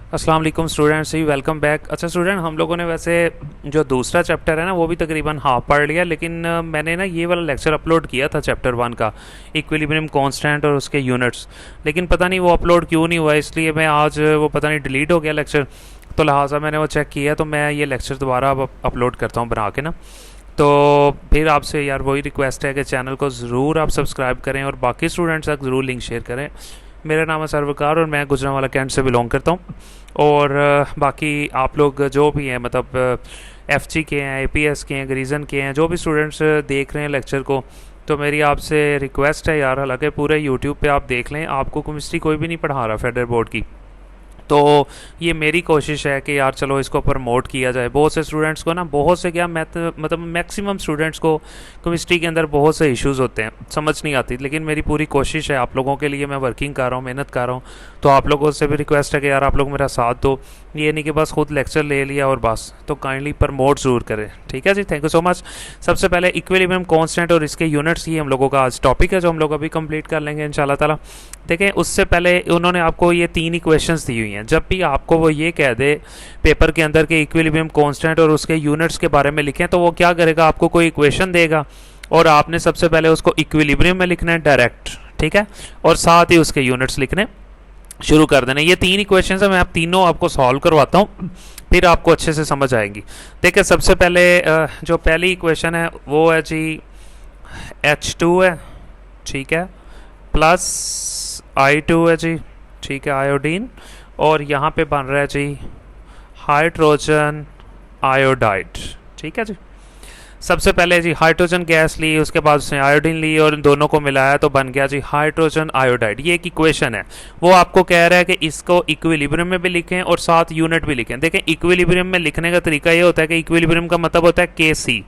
अस्सलाम वालेकुम स्टूडेंट्स, ही welcome back. अच्छा स्टूडेंट, हम लोगों ने वैसे जो दूसरा चैप्टर है ना वो भी तकरीबन हाफ पढ़ लिया, लेकिन मैंने ना ये वाला लेक्चर अपलोड किया था चैप्टर 1 का, इक्विलिब्रियम कांस्टेंट और उसके यूनिट्स, लेकिन पता नहीं वो अपलोड क्यों नहीं हुआ। इसलिए मैं आज वो पता नहीं डिलीट हो गया लेक्चर, तो लिहाजा मैंने वो चेक किया, तो मैं ये लेक्चर दोबारा अब अपलोड करता हूँ बना के ना। तो फिर आपसे यार वही रिक्वेस्ट है कि चैनल को ज़रूर आप सब्सक्राइब करें और बाकी स्टूडेंट्स तक ज़रूर लिंक शेयर करें। मेरा नाम है सरवकार और मैं गुजरांवाला कैंट से बिलोंग करता हूँ। और बाकी आप लोग जो भी हैं, मतलब एफजी के हैं, एपीएस के हैं, रीज़न के हैं, जो भी स्टूडेंट्स देख रहे हैं लेक्चर को, तो मेरी आपसे रिक्वेस्ट है यार, हालांकि पूरे यूट्यूब पे आप देख लें, आपको केमिस्ट्री कोई भी नहीं पढ़ा रहा फेडरल बोर्ड की, तो ये मेरी कोशिश है कि यार चलो इसको प्रमोट किया जाए। बहुत से स्टूडेंट्स को ना, बहुत से क्या मैथ, मतलब मैक्सिमम स्टूडेंट्स को केमिस्ट्री के अंदर बहुत से इश्यूज़ होते हैं, समझ नहीं आती, लेकिन मेरी पूरी कोशिश है, आप लोगों के लिए मैं वर्किंग कर रहा हूँ, मेहनत कर रहा हूँ। तो आप लोगों से भी रिक्वेस्ट है कि यार आप लोग मेरा साथ दो, ये नहीं कि बस खुद लेक्चर ले लिया और बस, तो काइंडली प्रमोट ज़रूर करें। ठीक है जी, थैंक यू सो मच। सबसे पहले इक्विलिब्रियम कांस्टेंट और इसके यूनिट्स, ये हम लोगों का आज टॉपिक है जो हम लोग अभी कंप्लीट कर लेंगे इंशाल्लाह ताला। देखें, उससे पहले उन्होंने आपको ये 3 इक्वेशंस दी हुई हैं। जब भी आपको वो ये कह दे पेपर के अंदर के इक्विलिब्रियम कांस्टेंट और उसके यूनिट्स के बारे में लिखें, तो वो क्या करेगा, आपको कोई इक्वेशन देगा और आपने सबसे पहले उसको इक्विलिब्रियम में लिखना है डायरेक्ट, ठीक है, और साथ ही उसके यूनिट्स लिखने शुरू कर देने। ये 3 इक्वेशंस है, मैं आप तीनों आपको सॉल्व करवाता हूँ, फिर आपको अच्छे से समझ आएंगी। देखिए, सबसे पहले जो पहली इक्वेशन है वो है जी H2 है, ठीक है, प्लस I2 है जी, ठीक है, आयोडीन, और यहाँ पे बन रहा है जी हाइड्रोजन आयोडाइड। ठीक है जी। सबसे पहले जी हाइड्रोजन गैस ली, उसके बाद उसने आयोडीन ली और इन दोनों को मिलाया तो बन गया जी हाइड्रोजन आयोडाइड। ये एक इक्वेशन है। वो आपको कह रहा है कि इसको इक्विलिब्रियम में भी लिखें और साथ यूनिट भी लिखें। देखें, इक्विलिब्रियम में लिखने का तरीका ये होता है कि इक्विलिब्रियम का मतलब होता है केसी,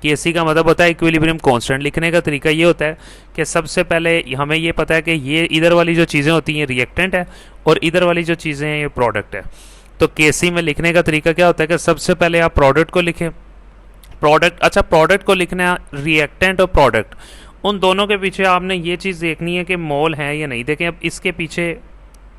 केसी का मतलब होता है इक्विलिब्रियम कांस्टेंट। लिखने का तरीका ये होता है कि सबसे पहले हमें ये पता है कि ये इधर वाली जो चीज़ें होती हैं रिएक्टेंट है और इधर वाली जो चीज़ें हैं ये प्रोडक्ट है। तो केसी में लिखने का तरीका क्या होता है कि सबसे पहले आप प्रोडक्ट को लिखें, प्रोडक्ट, अच्छा प्रोडक्ट को लिखना है, रिएक्टेंट और प्रोडक्ट, उन दोनों के पीछे आपने ये चीज़ देखनी है कि मोल है या नहीं। देखें, अब इसके पीछे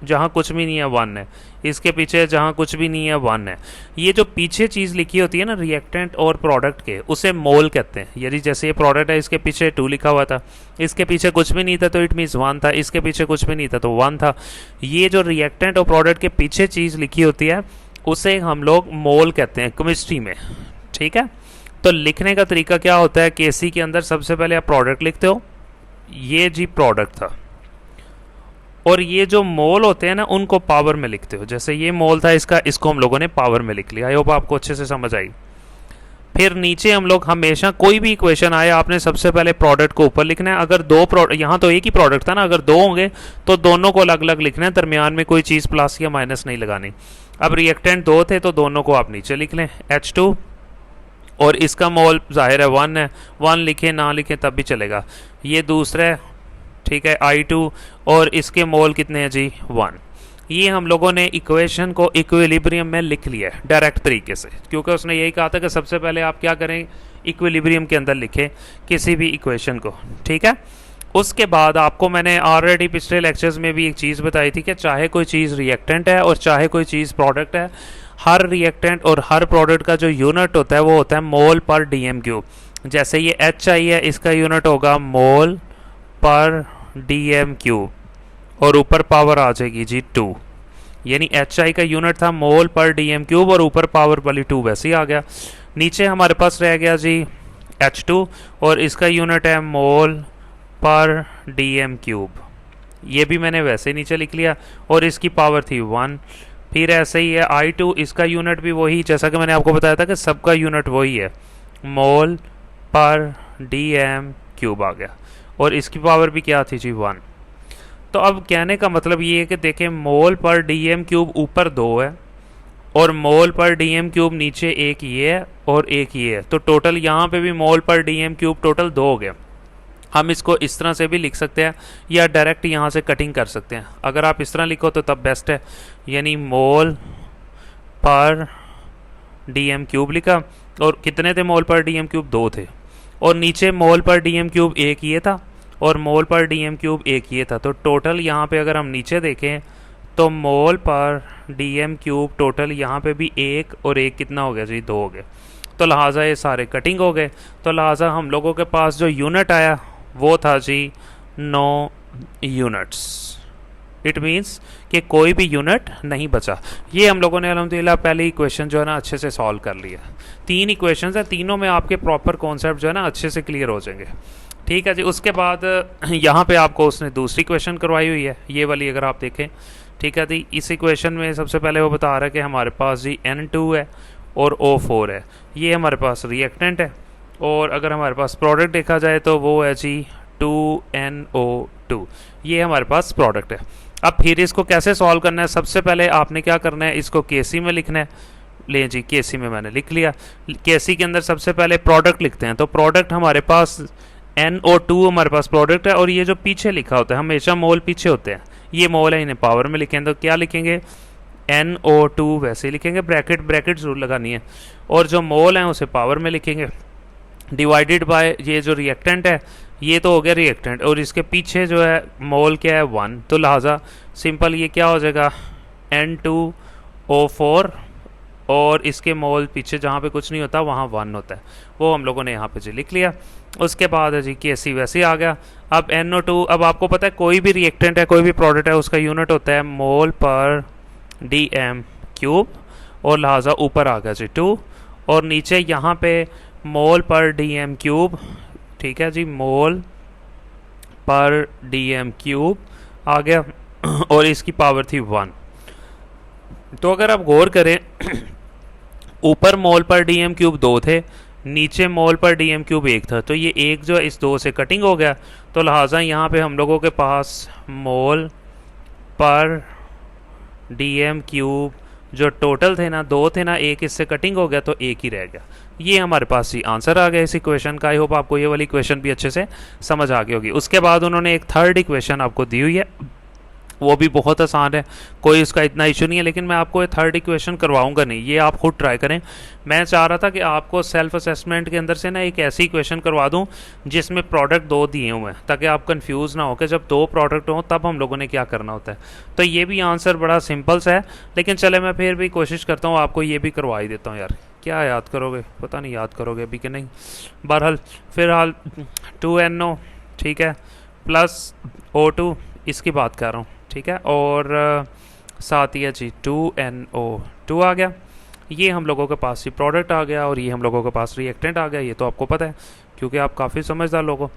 जहाँ कुछ भी नहीं है 1 है, इसके पीछे जहाँ कुछ भी नहीं है 1 है। ये जो पीछे चीज़ लिखी होती है ना रिएक्टेंट और प्रोडक्ट के, उसे मोल कहते हैं। यदि जैसे ये प्रोडक्ट है, इसके पीछे 2 लिखा हुआ था, इसके पीछे कुछ भी नहीं था तो इट मीन्स 1 था, इसके पीछे कुछ भी नहीं था तो 1 था। ये जो रिएक्टेंट और प्रोडक्ट के पीछे चीज़ लिखी होती है उसे हम लोग मोल कहते हैं केमिस्ट्री में। ठीक है, तो लिखने का तरीका क्या होता है, केसी के अंदर सबसे पहले आप प्रोडक्ट लिखते हो, ये जी प्रोडक्ट था, और ये जो मोल होते हैं ना उनको पावर में लिखते हो। जैसे ये मोल था इसका, इसको हम लोगों ने पावर में लिख लिया। आई होप आपको अच्छे से समझ आई। फिर नीचे हम लोग हमेशा कोई भी इक्वेशन आए, आपने सबसे पहले प्रोडक्ट को ऊपर लिखना है। अगर दो प्रोडक्ट, यहाँ तो एक ही प्रोडक्ट था ना, अगर 2 होंगे तो दोनों को अलग अलग लिखना है, दरमियान में कोई चीज़ प्लस या माइनस नहीं लगानी। अब रिएक्टेंट 2 थे तो दोनों को आप नीचे लिख लें, H2, और इसका मोल जाहिर है 1 है, 1 लिखें ना लिखें तब भी चलेगा। ये दूसरा है, ठीक है, I2, और इसके मोल कितने हैं जी 1। ये हम लोगों ने इक्वेशन को इक्विलिब्रियम में लिख लिया है डायरेक्ट तरीके से, क्योंकि उसने यही कहा था कि सबसे पहले आप क्या करें, इक्विलिब्रियम के अंदर लिखें किसी भी इक्वेशन को। ठीक है, उसके बाद आपको मैंने ऑलरेडी पिछले लेक्चर्स में भी एक चीज़ बताई थी कि चाहे कोई चीज़ रिएक्टेंट है और चाहे कोई चीज़ प्रोडक्ट है, हर रिएक्टेंट और हर प्रोडक्ट का जो यूनिट होता है वो होता है मोल पर dm³। जैसे ये HI है, इसका यूनिट होगा मोल पर dm³, और ऊपर पावर आ जाएगी जी 2, यानी HI का यूनिट था मोल पर dm³ और ऊपर पावर वाली 2 वैसे ही आ गया। नीचे हमारे पास रह गया जी H2 और इसका यूनिट है मोल पर dm³, ये भी मैंने वैसे नीचे लिख लिया, और इसकी पावर थी 1। फिर ऐसे ही है I2, इसका यूनिट भी वही, जैसा कि मैंने आपको बताया था कि सबका यूनिट वही है, मोल पर dm³ आ गया, और इसकी पावर भी क्या थी जी 1। तो अब कहने का मतलब ये है कि देखें, मोल पर dm³ ऊपर 2 है और मोल पर dm³ नीचे एक ये है और एक ये है, तो टोटल यहाँ पे भी मोल पर dm³ टोटल 2 हो गया। हम इसको इस तरह से भी लिख सकते हैं या डायरेक्ट यहाँ से कटिंग कर सकते हैं। अगर आप इस तरह लिखो तो तब बेस्ट है, यानी मोल पर dm³ लिखा, और कितने थे मोल पर dm³, 2 थे, और नीचे मोल पर dm³ एक ये था और मोल पर dm³ एक ये था। तो टोटल यहाँ पे अगर हम नीचे देखें तो मोल पर डी एम क्यूब टोटल यहाँ पे भी एक और एक कितना हो गया जी, 2 हो गए। तो लिहाजा ये सारे कटिंग हो गए। तो लिहाजा हम लोगों के पास जो यूनिट आया वो था जी 9 यूनिट्स। इट मीन्स कि कोई भी यूनिट नहीं बचा। ये हम लोगों ने अल्हम्दुलिल्लाह पहले इक्वेशन जो है ना अच्छे से सॉल्व कर लिया। 3 इक्वेशंस है, तीनों में आपके प्रॉपर कॉन्सेप्ट जो है ना अच्छे से क्लियर हो जाएंगे। ठीक है जी। उसके बाद यहाँ पे आपको उसने दूसरी क्वेश्चन करवाई हुई है, ये वाली अगर आप देखें। ठीक है जी। इस इक्वेशन में सबसे पहले वो बता रहा है कि हमारे पास जी N2 है और O4 है, ये हमारे पास रिएक्टेंट है। और अगर हमारे पास प्रोडक्ट देखा जाए तो वो है जी 2NO2, ये हमारे पास प्रोडक्ट है। अब फिर इसको कैसे सॉल्व करना है, सबसे पहले आपने क्या करना है, इसको केसी में लिखना है। ले जी, केसी में मैंने लिख लिया। केसी के अंदर सबसे पहले प्रोडक्ट लिखते हैं। तो प्रोडक्ट हमारे पास NO2 हमारे पास प्रोडक्ट है, और ये जो पीछे लिखा होता है हमेशा मोल पीछे होते हैं, ये मोल है, इन्हें पावर में लिखें तो क्या लिखेंगे, NO2 वैसे ही लिखेंगे, ब्रैकेट ब्रैकेट जरूर लगानी है, और जो मोल हैं उसे पावर में लिखेंगे, डिवाइडेड बाय ये जो रिएक्टेंट है, ये तो हो गया रिएक्टेंट, और इसके पीछे जो है मोल क्या है 1। तो लिहाजा सिंपल ये क्या हो जाएगा N2O4, और इसके मोल पीछे जहाँ पे कुछ नहीं होता वहाँ 1 होता है, वो हम लोगों ने यहाँ पे जी लिख लिया। उसके बाद है जी केसी वैसे ही आ गया। अब NO2, अब आपको पता है कोई भी रिएक्टेंट है, कोई भी प्रोडक्ट है, उसका यूनिट होता है मोल पर DM क्यूब, और लिहाजा ऊपर आ गया जी 2, और नीचे यहाँ पे मोल पर DM क्यूब। ठीक है जी, मोल पर DM क्यूब आ गया, और इसकी पावर थी 1। तो अगर आप गौर करें ऊपर मोल पर DM क्यूब 2 थे, नीचे मोल पर DM क्यूब 1 था, तो ये एक जो इस 2 से कटिंग हो गया। तो लिहाजा यहाँ पे हम लोगों के पास मोल पर DM क्यूब जो टोटल थे ना 2 थे ना, एक इससे कटिंग हो गया तो एक ही रह गया। ये हमारे पास ही आंसर आ गया इस इक्वेशन का। आई होप आपको ये वाली इक्वेशन भी अच्छे से समझ आ गई होगी। उसके बाद उन्होंने एक थर्ड इक्वेशन आपको दी हुई है, वो भी बहुत आसान है, कोई उसका इतना इशू नहीं है, लेकिन मैं आपको ये थर्ड इक्वेशन करवाऊंगा नहीं, ये आप खुद ट्राई करें। मैं चाह रहा था कि आपको सेल्फ असेसमेंट के अंदर से ना एक ऐसी इक्वेशन करवा दूं जिसमें प्रोडक्ट 2 दिए हुए हैं, ताकि आप कंफ्यूज ना हो कि जब 2 प्रोडक्ट हों तब हम लोगों ने क्या करना होता है। तो ये भी आंसर बड़ा सिंपल सा है, लेकिन चले मैं फिर भी कोशिश करता हूँ आपको ये भी करवा ही देता हूँ। यार क्या याद करोगे, पता नहीं याद करोगे अभी कि नहीं। बहरहाल फिलहाल 2NO, ठीक है, प्लस O2, इसकी बात कर रहा हूँ, ठीक है, और साथ ही है जी 2NO2 आ गया। ये हम लोगों के पास ही प्रोडक्ट आ गया, और ये हम लोगों के पास रिएक्टेंट आ गया। ये तो आपको पता है क्योंकि आप काफ़ी समझदार लोग हो।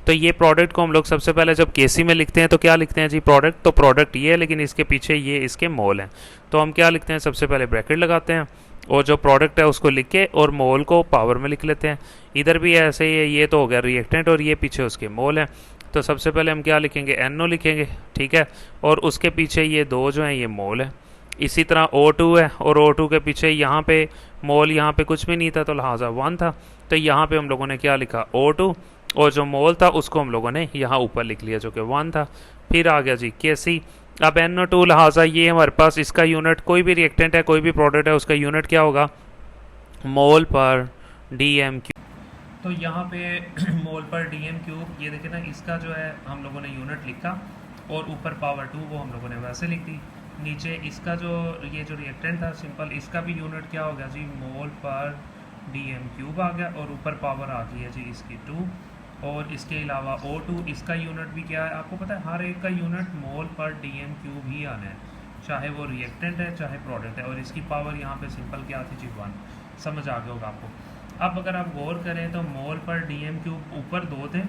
तो ये प्रोडक्ट को हम लोग सबसे पहले जब केसी में लिखते हैं तो क्या लिखते हैं जी, प्रोडक्ट। तो प्रोडक्ट ये है, लेकिन इसके पीछे ये इसके मोल हैं, तो हम क्या लिखते हैं, सबसे पहले ब्रैकेट लगाते हैं, और जो प्रोडक्ट है उसको लिख के और मोल को पावर में लिख लेते हैं। इधर भी ऐसे ही है, ये तो हो गया रिएक्टेंट, और ये पीछे उसके मोल हैं। तो सबसे पहले हम क्या लिखेंगे, NO लिखेंगे, ठीक है, और उसके पीछे ये 2 जो हैं ये मोल है। इसी तरह O2 है, और O2 के पीछे यहाँ पे मोल, यहाँ पे कुछ भी नहीं था तो लिहाजा 1 था, तो यहाँ पे हम लोगों ने क्या लिखा O2, और जो मोल था उसको हम लोगों ने यहाँ ऊपर लिख लिया जो कि 1 था। फिर आ गया जी KC। अब NO2 लिहाजा ये हमारे पास इसका यूनिट, कोई भी रिएक्टेंट है कोई भी प्रोडक्ट है उसका यूनिट क्या होगा, मोल पर DM क्यूब। तो यहाँ पे मोल पर DM क्यूब, ये देखें ना, इसका जो है हम लोगों ने यूनिट लिखा, और ऊपर पावर 2 वो हम लोगों ने वैसे लिख दी। नीचे इसका जो ये जो रिएक्टेंट था सिंपल, इसका भी यूनिट क्या हो गया जी, मोल पर DM क्यूब आ गया, और ऊपर पावर आ गई है जी इसकी 2, और इसके अलावा O2, इसका यूनिट भी क्या है आपको पता है, हर एक का यूनिट मोल पर DM क्यूब ही आना है, चाहे वो रिएक्टेंट है चाहे प्रोडक्ट है, और इसकी पावर यहाँ पे सिंपल क्या थी जी 1। समझ आ गया होगा आपको। अब अगर आप गौर करें तो मोल पर DM क्यूब ऊपर 2 थे,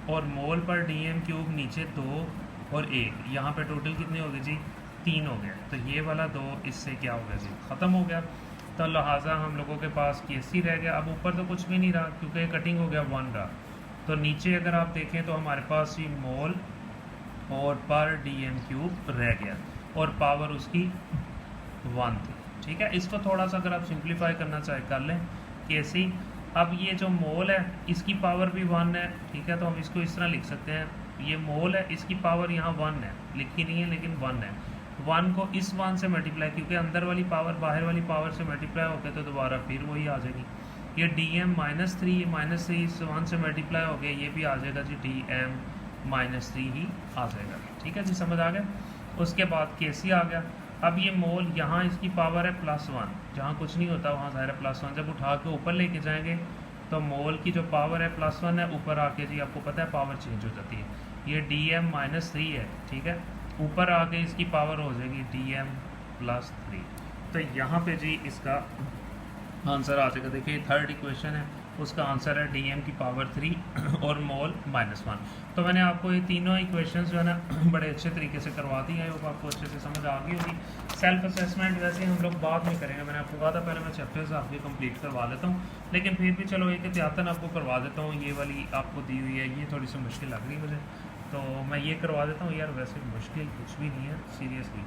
और मोल पर DM क्यूब नीचे 2 और 1, यहाँ पे टोटल कितने हो गए जी, 3 हो गए। तो ये वाला 2 इससे क्या हो गया जी, ख़त्म हो गया। तो लिहाजा हम लोगों के पास KC रह गया। अब ऊपर तो कुछ भी नहीं रहा क्योंकि कटिंग हो गया 1 रहा। तो नीचे अगर आप देखें तो हमारे पास ये मोल और पर DM क्यूब रह गया, और पावर उसकी 1 थी, ठीक है। इसको थोड़ा सा अगर आप सिंप्लीफाई करना चाहे कर लें, KC। अब ये जो मोल है इसकी पावर भी 1 है, ठीक है, तो हम इसको इस तरह लिख सकते हैं, ये मोल है, इसकी पावर यहाँ 1 है, लिखी नहीं है लेकिन 1 है। 1 को इस 1 से मल्टीप्लाई, क्योंकि अंदर वाली पावर बाहर वाली पावर से मल्टीप्लाई होकर तो दोबारा फिर वही आ जाएगी। ये DM -3, -3 इस 1 से मल्टीप्लाई हो गया, ये भी आ जाएगा जी DM -3 ही आ जाएगा, ठीक है जी, समझ आ गया। उसके बाद केसी आ गया। अब ये मोल यहाँ इसकी पावर है +1, जहाँ कुछ नहीं होता वहाँ ज़ाहिर है +1, जब उठा के ऊपर लेके जाएंगे तो मोल की जो पावर है +1 है, ऊपर आके जी आपको पता है पावर चेंज हो जाती है, ये dm-3 है, ठीक है। ऊपर आके इसकी पावर हो जाएगी dm+3। तो यहाँ पे जी इसका आंसर आ जाएगा। देखिए थर्ड इक्वेशन है, उसका आंसर है dm की पावर 3 और मोल -1। तो मैंने आपको ये तीनों इक्वेशंस जो है ना बड़े अच्छे तरीके से करवा दी है, वो आपको अच्छे से समझ आ गई होगी। सेल्फ असेसमेंट वैसे हम लोग बाद में करेंगे, मैंने आपको कहा था पहले मैं चैप्टर्स आपके कंप्लीट करवा लेता हूँ, लेकिन फिर भी चलो एक एहतियातन आपको करवा देता हूँ। ये वाली आपको दी हुई है, ये थोड़ी सी मुश्किल लग रही है मुझे, तो मैं ये करवा देता हूँ। यार वैसे मुश्किल कुछ भी नहीं है सीरियसली,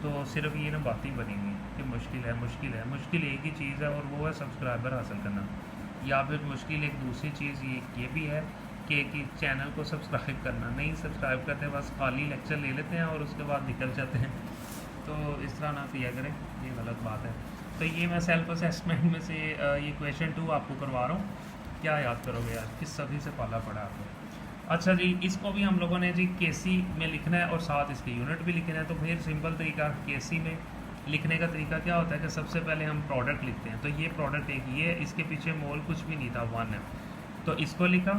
तो सिर्फ ये ना बातें बनी हुई हैं कि मुश्किल है मुश्किल है। मुश्किल एक ही चीज़ है और वो है सब्सक्राइबर हासिल करना, या फिर मुश्किल एक दूसरी चीज़ ये भी है कि चैनल को सब्सक्राइब करना। नहीं सब्सक्राइब करते, बस खाली लेक्चर ले लेते हैं और उसके बाद निकल जाते हैं, तो इस तरह ना किया करें, ये गलत बात है। तो ये मैं सेल्फ असेसमेंट में से ये क्वेश्चन 2 आपको करवा रहा हूँ। क्या याद करोगे यार, किस सभी से पाला पड़ा आपको। अच्छा जी, इसको भी हम लोगों ने जी केसी में लिखना है और साथ इसके यूनिट भी लिखना है। तो फिर सिंपल तरीका केसी में लिखने का तरीका क्या होता है कि सबसे पहले हम प्रोडक्ट लिखते हैं। तो ये प्रोडक्ट एक ये है, इसके पीछे मोल कुछ भी नहीं था, 1 है, तो इसको लिखा,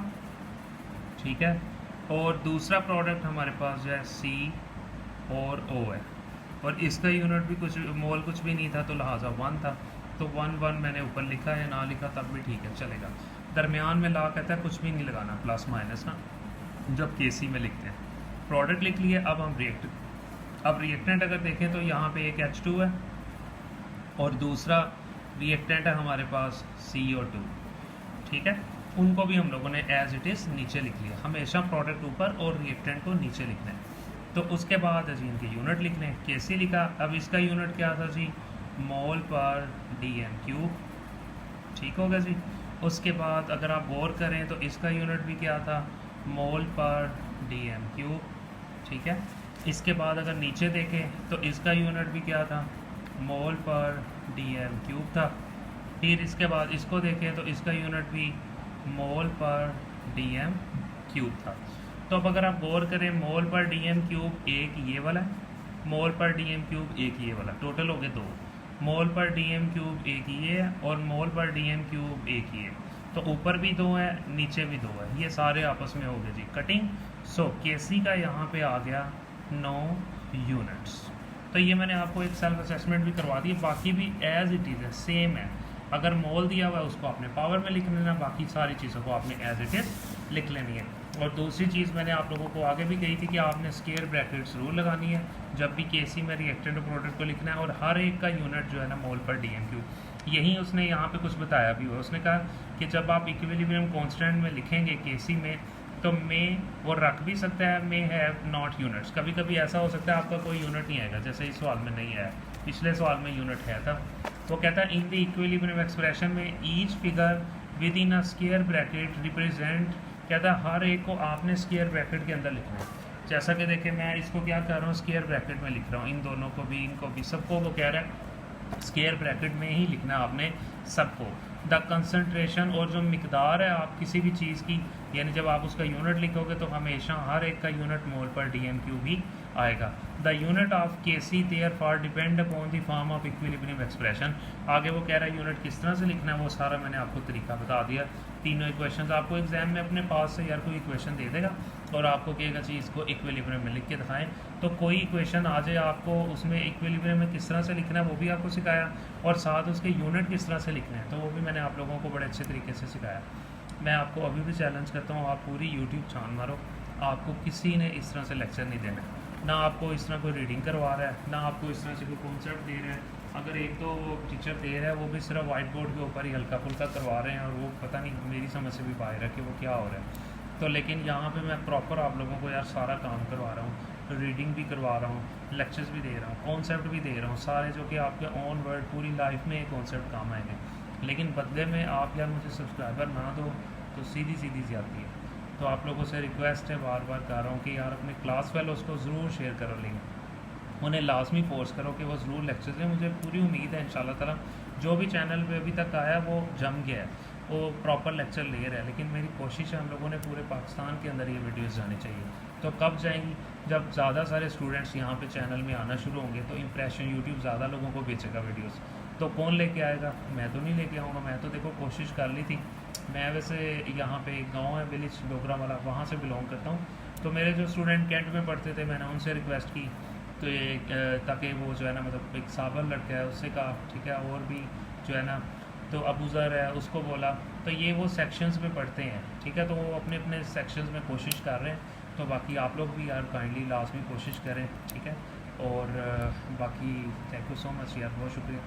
ठीक है। और दूसरा प्रोडक्ट हमारे पास जो है सी और ओ है, और इसका यूनिट भी कुछ मोल कुछ भी नहीं था, तो लिहाजा 1 था, तो 1 मैंने ऊपर लिखा है, ना लिखा तब भी ठीक है चलेगा। दरमियान में ला कहता है कुछ भी नहीं लगाना, प्लस माइनस ना, जब केसी में लिखते हैं। प्रोडक्ट लिख लिए, अब हम अब रिएक्टेंट अगर देखें तो यहाँ पे एक H2 है और दूसरा रिएक्टेंट है हमारे पास CO2, ठीक है। उनको भी हम लोगों ने एज इट इज़ नीचे लिख लिया। हमेशा प्रोडक्ट ऊपर और रिएक्टेंट को नीचे लिखना है। तो उसके बाद जी इनके यूनिट लिखने, केसी लिखा, अब इसका यूनिट क्या था जी, मोल पर dm³, ठीक होगा जी। उसके बाद अगर आप गौर करें तो इसका यूनिट भी क्या था, मोल पर dm³, ठीक है। इसके बाद अगर नीचे देखें तो इसका यूनिट भी क्या था, मोल पर dm³ था। फिर इसके बाद इसको देखें तो इसका यूनिट भी मोल पर dm³ था। तो अब अगर आप गौर करें, मोल पर dm³ एक ये वाला है, मोल पर dm³ एक ये वाला, टोटल हो गए 2। मोल पर dm³ एक ये है और मोल पर dm³ एक ये, तो ऊपर भी 2 है नीचे भी 2 है, ये सारे आपस में हो गए जी कटिंग। सो केसी का यहाँ पे आ गया 9 यूनिट्स। तो ये मैंने आपको एक सेल्फ असेसमेंट भी करवा दी, बाकी भी एज इट इज़ है, सेम है। अगर मोल दिया हुआ है उसको आपने पावर में लिख लेना, बाकी सारी चीज़ों को आपने एज इट इज़ लिख लेनी है। और दूसरी चीज़ मैंने आप लोगों को आगे भी कही थी कि आपने स्क्वायर ब्रैकेट ज़रूर लगानी है जब भी केसी में रिएक्टेंट प्रोडक्ट को लिखना है, और हर एक का यूनिट जो है ना मोल पर dm³। यही उसने यहाँ पे कुछ बताया भी हुआ, उसने कहा कि जब आप इक्विलिब्रियम कांस्टेंट में लिखेंगे केसी में, तो में वो रख भी सकता है मे हैव नॉट यूनिट्स। कभी कभी ऐसा हो सकता है आपका कोई यूनिट नहीं आएगा, जैसे इस सवाल में नहीं है, पिछले सवाल में यूनिट है था। वो कहता है इन द इक्विलिब्रियम एक्सप्रेशन में each figure with in a square bracket represent, कहता है हर एक को आपने स्क्वायर ब्रैकेट के अंदर लिखना है। जैसा कि देखिए मैं इसको क्या कर रहा हूँ, स्क्वायर ब्रैकेट में लिख रहा हूँ, इन दोनों को भी, इनको भी, सबको वो कह रहा है स्क्वायर ब्रैकेट में ही लिखना आपने सबको। द कंसंट्रेशन, और जो मिकदार है आप किसी भी चीज़ की, यानी जब आप उसका यूनिट लिखोगे तो हमेशा हर एक का यूनिट मोल पर dm³ भी आएगा। The unit of Kc therefore depend upon the form of equilibrium expression. आगे वो कह रहा है यूनिट किस तरह से लिखना है, वो सारा मैंने आपको तरीका बता दिया। तीनों इक्वेशन आपको एग्जाम में अपने पास से यार कोई इक्वेशन दे देगा और आपको कहेगा चीज़ को इक्विलिब्रियम में लिख के दिखाएं, तो कोई इक्वेशन आ जाए आपको उसमें इक्विलिब्रियम में किस तरह से लिखना है वो भी आपको सिखाया, और साथ उसके यूनिट किस तरह से लिखना है तो वो भी मैंने आप लोगों को बड़े अच्छे तरीके से सिखाया। मैं आपको अभी भी चैलेंज करता हूँ, आप पूरी यूट्यूब छान मारो, आपको किसी ने इस तरह से लेक्चर नहीं देना, ना आपको इस तरह कोई रीडिंग करवा रहा है, ना आपको इस तरह से कोई कॉन्सेप्ट दे रहा है। अगर एक तो वो टीचर दे रहा है वो भी सिर्फ वाइट बोर्ड के ऊपर ही हल्का फुल्का करवा रहे हैं, और वो पता नहीं मेरी समझ से भी बाहर है कि वो क्या हो रहा है। तो लेकिन यहाँ पे मैं प्रॉपर आप लोगों को यार सारा काम करवा रहा हूँ, रीडिंग भी करवा रहा हूँ, लेक्चर्स भी दे रहा हूँ, कॉन्सेप्ट भी दे रहा हूँ, सारे जो कि आपके ऑन वर्ड पूरी लाइफ में ये कॉन्सेप्ट काम आएंगे। लेकिन बदले में आप यार मुझे सब्सक्राइबर ना दो तो सीधी सीधी जाती है। तो आप लोगों से रिक्वेस्ट है, बार बार कर रहा हूँ कि यार अपने क्लास फेलोज़ को ज़रूर शेयर करो, लिंक उन्हें लाजमी फोर्स करो कि वो ज़रूर लेक्चर्स दें। मुझे पूरी उम्मीद है इंशाल्लाह ताला जो भी चैनल पे अभी तक आया वो जम गया है, वो प्रॉपर लेक्चर ले रहा है, लेकिन मेरी कोशिश है हम लोगों ने पूरे पाकिस्तान के अंदर ये वीडियोज़ जानी चाहिए। तो कब जाएंगी? जब ज़्यादा सारे स्टूडेंट्स यहाँ पे चैनल में आना शुरू होंगे तो इंप्रेशन यूट्यूब ज़्यादा लोगों को बेचेगा वीडियोस। तो कौन लेके आएगा? मैं तो नहीं लेके आऊँगा। मैं तो देखो कोशिश कर ली थी। मैं वैसे यहाँ पे एक गांव है विलेज डोगरा वाला, वहाँ से बिलोंग करता हूँ। तो मेरे जो स्टूडेंट कैंट में पढ़ते थे, मैंने उनसे रिक्वेस्ट की तो ये ताकि वो जो है ना, मतलब एक साबर लड़का है उससे कहा, ठीक है, और भी जो है ना, तो अबूज़र है उसको बोला। तो ये वो सेक्शंस में पढ़ते हैं, ठीक है, तो वो अपने अपने सेक्शंस में कोशिश कर रहे हैं। तो बाकी आप लोग भी यार काइंडली लाजमी कोशिश करें, ठीक है। और बाकी थैंक यू सो मच यार, बहुत शुक्रिया।